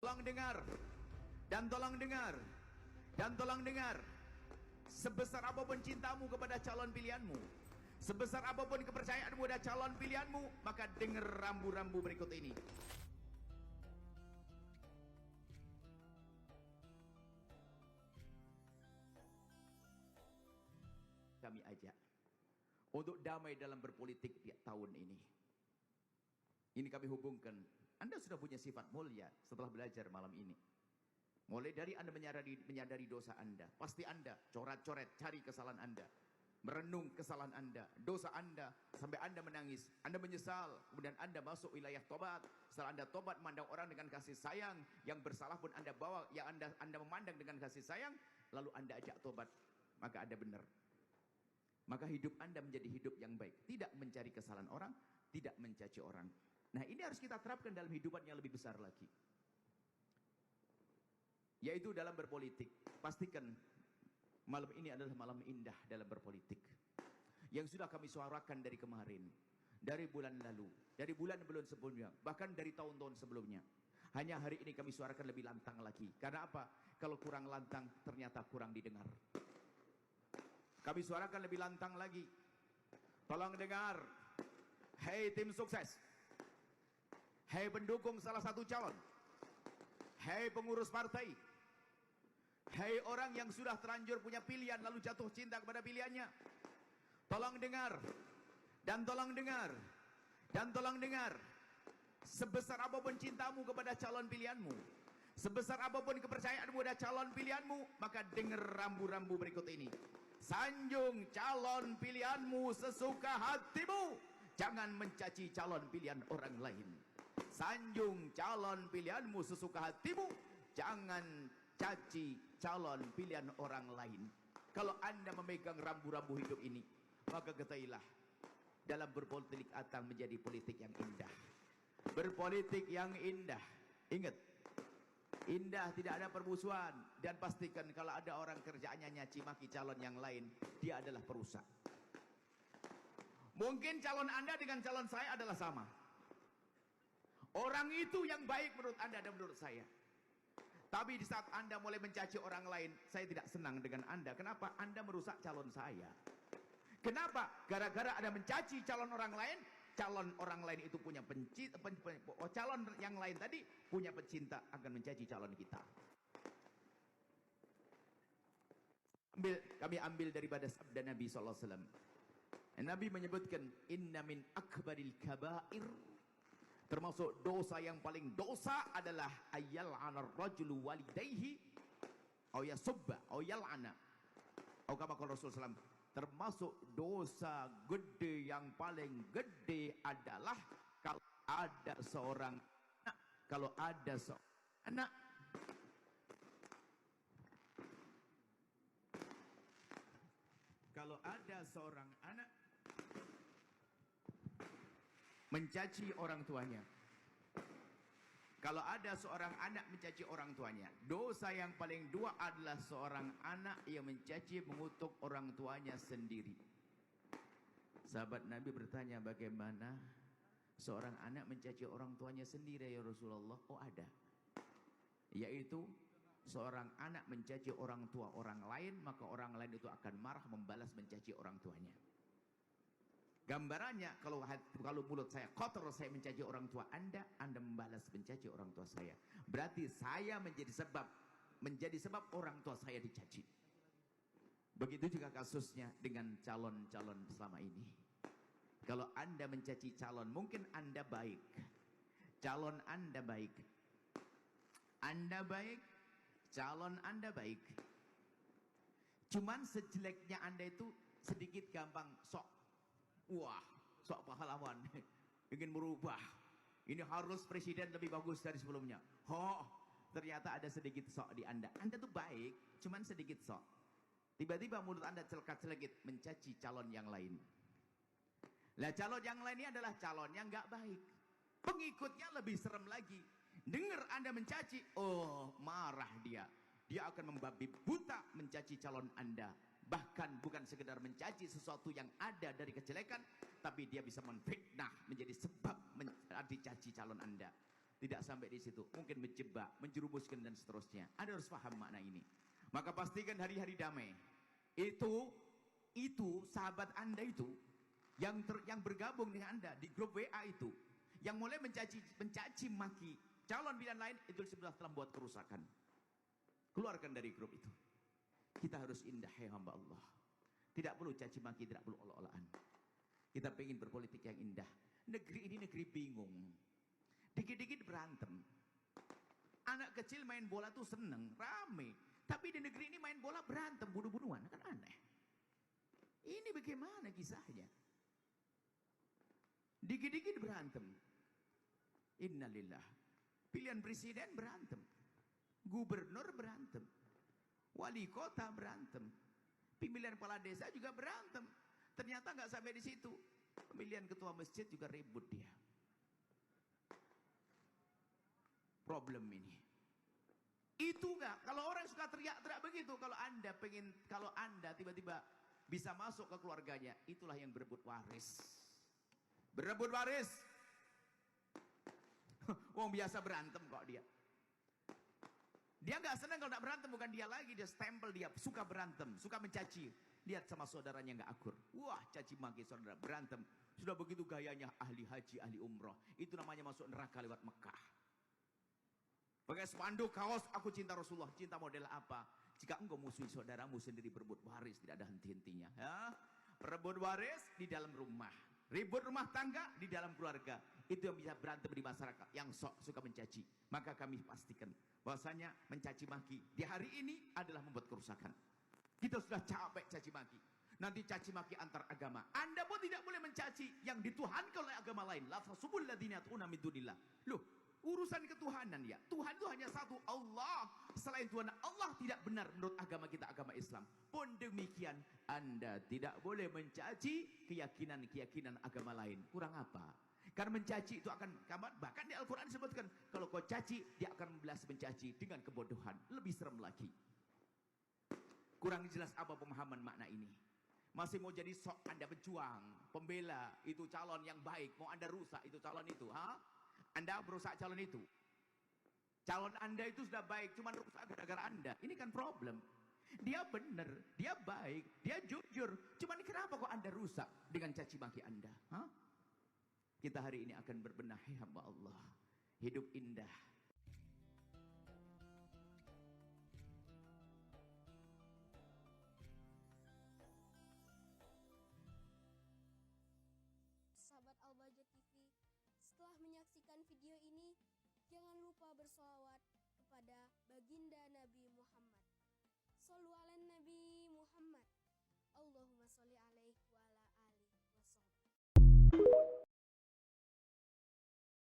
Tolong dengar dan tolong dengar dan tolong dengar. Sebesar apapun cintamu kepada calon pilihanmu, sebesar apapun kepercayaanmu pada calon pilihanmu, maka dengar rambu-rambu berikut ini. Kami ajak untuk damai dalam berpolitik di tahun ini. Ini kami hubungkan. Anda sudah punya sifat mulia setelah belajar malam ini. Mulai dari Anda menyadari dosa Anda. Pasti Anda coret-coret cari kesalahan Anda. Merenung kesalahan Anda, dosa Anda, sampai Anda menangis, Anda menyesal, kemudian Anda masuk wilayah tobat. Setelah Anda tobat, memandang orang dengan kasih sayang, yang bersalah pun Anda bawa, yang Anda memandang dengan kasih sayang, lalu Anda ajak tobat, maka Anda benar. Maka hidup Anda menjadi hidup yang baik, tidak mencari kesalahan orang, tidak mencaci orang. Nah, ini harus kita terapkan dalam hidupan yang lebih besar lagi, yaitu dalam berpolitik. Pastikan malam ini adalah malam indah dalam berpolitik, yang sudah kami suarakan dari kemarin, dari bulan lalu, dari bulan-bulan sebelumnya, bahkan dari tahun-tahun sebelumnya. Hanya hari ini kami suarakan lebih lantang lagi. Karena apa? Kalau kurang lantang, ternyata kurang didengar. Kami suarakan lebih lantang lagi. Tolong dengar. Hei tim sukses, hei pendukung salah satu calon, hei pengurus partai, hei orang yang sudah terlanjur punya pilihan lalu jatuh cinta kepada pilihannya. Tolong dengar dan tolong dengar dan tolong dengar. Sebesar apapun cintamu kepada calon pilihanmu, sebesar apapun kepercayaanmu pada calon pilihanmu, maka dengar rambu-rambu berikut ini. Sanjung calon pilihanmu sesuka hatimu, jangan mencaci calon pilihan orang lain. Sanjung calon pilihanmu sesuka hatimu, jangan caci calon pilihan orang lain. Kalau Anda memegang rambu-rambu hidup ini, maka ketahuilah, dalam berpolitik akan menjadi politik yang indah. Berpolitik yang indah. Ingat, indah, tidak ada permusuhan. Dan pastikan kalau ada orang kerjaannya nyaci maki calon yang lain, dia adalah perusak. Mungkin calon Anda dengan calon saya adalah sama. Orang itu yang baik menurut Anda dan menurut saya. Tapi di saat Anda mulai mencaci orang lain, saya tidak senang dengan Anda. Kenapa? Anda merusak calon saya. Kenapa? Gara-gara Anda mencaci calon orang lain, calon orang lain itu punya calon yang lain tadi punya pecinta, akan mencaci calon kita. Kami ambil daripada sabda Nabi SAW. Nabi menyebutkan, inna min akbaril kabair, termasuk dosa yang paling dosa adalah ayal anar rajulu walidayhi au yasubba au yal'ana au kama qala Rasulullah SAW. Termasuk dosa gede yang paling gede adalah kalau ada seorang anak, kalau ada seorang anak kalau ada seorang anak mencaci orang tuanya. Kalau ada seorang anak mencaci orang tuanya, dosa yang paling dua adalah seorang anak yang mencaci, mengutuk orang tuanya sendiri. Sahabat Nabi bertanya, bagaimana seorang anak mencaci orang tuanya sendiri ya Rasulullah? Oh ada, yaitu seorang anak mencaci orang tua orang lain, maka orang lain itu akan marah membalas mencaci orang tuanya. Gambarannya, kalau mulut saya kotor, saya mencaci orang tua Anda membalas mencaci orang tua saya. Berarti saya menjadi sebab orang tua saya dicaci. Begitu juga kasusnya dengan calon-calon selama ini. Kalau Anda mencaci calon, mungkin Anda baik, calon Anda baik, Anda baik, calon Anda baik. Cuman sejeleknya Anda itu sedikit gampang sok. Wah, sok pahlawan, ingin merubah. Ini harus presiden lebih bagus dari sebelumnya. Ternyata ada sedikit sok di Anda. Anda tuh baik, cuman sedikit sok. Tiba-tiba mulut Anda celekat-celekit mencaci calon yang lain. Lah calon yang lain ini adalah calon yang nggak baik. Pengikutnya lebih serem lagi. Dengar Anda mencaci, marah dia. Dia akan membabi buta mencaci calon Anda. Bahkan bukan sekedar mencaci sesuatu yang ada dari kejelekan, tapi dia bisa menfitnah menjadi sebab dicaci calon Anda. Tidak sampai di situ, mungkin menjebak, menjerumuskan dan seterusnya. Anda harus paham makna ini. Maka pastikan hari-hari damai itu sahabat Anda itu yang bergabung dengan Anda di grup WA itu, yang mulai mencaci maki calon pilihan lain, itu sudah telah membuat kerusakan. Keluarkan dari grup itu. Kita harus indah, hai hamba Allah. Tidak perlu caci maki, tidak perlu olok-olokan. Kita ingin berpolitik yang indah. Negeri ini negeri bingung. Dikit-dikit berantem. Anak kecil main bola tuh seneng, rame. Tapi di negeri ini main bola berantem, bunuh-bunuhan, kan aneh. Ini bagaimana kisahnya? Dikit-dikit berantem. Innalillah. Pilihan presiden berantem. Gubernur berantem. Wali kota berantem. Pemilihan kepala desa juga berantem. Ternyata nggak sampai di situ. Pemilihan ketua masjid juga ribut dia. Problem ini. Itu enggak. Kalau orang suka teriak-teriak begitu, kalau Anda tiba-tiba bisa masuk ke keluarganya, itulah yang berebut waris. Berebut waris. Wong biasa berantem kok dia. Dia nggak senang kalau nggak berantem, bukan dia lagi, dia stempel, dia suka berantem, suka mencaci. Lihat sama saudaranya nggak akur. Wah, caci maki saudara, berantem. Sudah begitu gayanya ahli haji, ahli umroh. Itu namanya masuk neraka lewat Mekah. Pakai spanduk, kaos, aku cinta Rasulullah. Cinta model apa? Jika engkau musuhi saudaramu sendiri, berebut waris, tidak ada henti-hentinya. Ya? Berebut waris di dalam rumah. Ribut rumah tangga di dalam keluarga. Itu yang bisa berantem di masyarakat, yang suka mencaci. Maka kami pastikan bahwasanya mencaci maki di hari ini adalah membuat kerusakan. Kita sudah capek caci maki. Nanti caci maki antar agama. Anda pun tidak boleh mencaci yang dituhankan oleh agama lain. La tasubul ladzina yad'una min dunillah. Loh, urusan ketuhanan ya. Tuhan itu hanya satu, Allah. Selain Tuhan Allah tidak benar menurut agama kita, agama Islam. Pun demikian, Anda tidak boleh mencaci keyakinan-keyakinan agama lain. Kurang apa? Karena mencaci itu akan, bahkan di Al-Quran disebutkan, kalau kau caci, dia akan membalas mencaci dengan kebodohan. Lebih serem lagi. Kurang jelas apa pemahaman makna ini. Masih mau jadi sok Anda berjuang, pembela, itu calon yang baik. Mau Anda rusak itu calon itu. Anda berusak calon itu. Calon Anda itu sudah baik, cuma rusak gara-gara Anda. Ini kan problem. Dia benar, dia baik, dia jujur. Cuman kenapa kok Anda rusak dengan caci maki Anda? Kita hari ini akan berbenah, ya hamba Allah. Hidup indah. Sahabat Al-Bahjah TV, setelah menyaksikan video ini, jangan lupa bersolawat